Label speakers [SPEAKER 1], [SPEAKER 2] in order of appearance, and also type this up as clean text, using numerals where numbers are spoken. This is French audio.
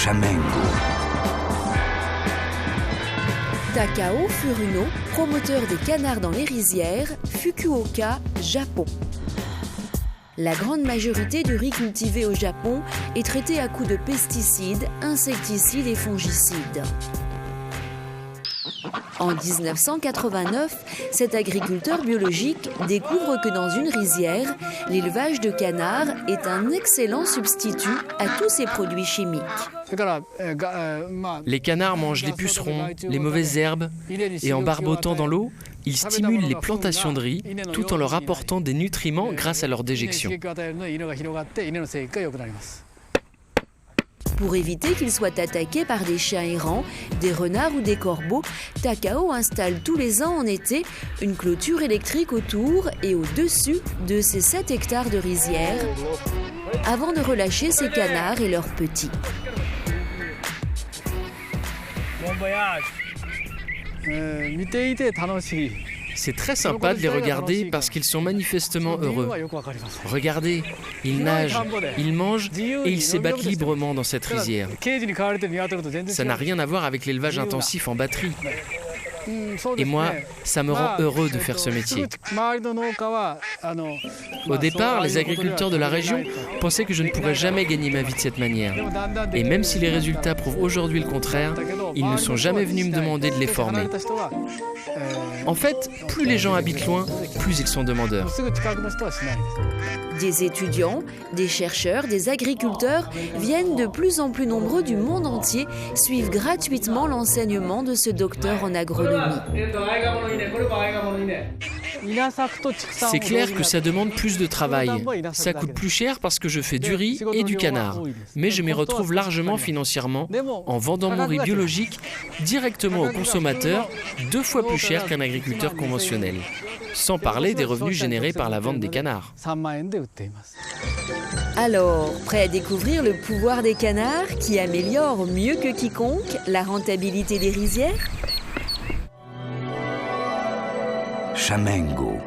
[SPEAKER 1] Chamengo.
[SPEAKER 2] Takao Furuno, promoteur des canards dans les rizières, Fukuoka, Japon. La grande majorité du riz cultivé au Japon est traité à coups de pesticides, insecticides et fongicides. En 1989, cet agriculteur biologique découvre que dans une rizière, l'élevage de canards est un excellent substitut à tous ces produits chimiques.
[SPEAKER 3] Les canards mangent les pucerons, les mauvaises herbes, et en barbotant dans l'eau, ils stimulent les plantations de riz tout en leur apportant des nutriments grâce à leur déjection.
[SPEAKER 2] Pour éviter qu'ils soient attaqués par des chiens errants, des renards ou des corbeaux, Takao installe tous les ans en été une clôture électrique autour et au-dessus de ses 7 hectares de rizières avant de relâcher ses canards et leurs petits.
[SPEAKER 3] C'est très sympa de les regarder parce qu'ils sont manifestement heureux. Regardez, ils nagent, ils mangent et ils s'ébattent librement dans cette rizière. Ça n'a rien à voir avec l'élevage intensif en batterie. Et moi, ça me rend heureux de faire ce métier. Au départ, les agriculteurs de la région pensaient que je ne pourrais jamais gagner ma vie de cette manière. Et même si les résultats prouvent aujourd'hui le contraire, ils ne sont jamais venus me demander de les former. En fait, plus les gens habitent loin, plus ils sont demandeurs.
[SPEAKER 2] Des étudiants, des chercheurs, des agriculteurs viennent de plus en plus nombreux du monde entier suivre gratuitement l'enseignement de ce docteur en agronomie.
[SPEAKER 3] C'est clair que ça demande plus de travail. Ça coûte plus cher parce que je fais du riz et du canard. Mais je m'y retrouve largement financièrement en vendant mon riz biologique directement aux consommateurs, 2 fois plus cher qu'un agriculteur conventionnel. Sans parler des revenus générés par la vente des canards.
[SPEAKER 2] Alors, prêt à découvrir le pouvoir des canards qui améliore mieux que quiconque la rentabilité des rizières ?
[SPEAKER 1] Chamengo.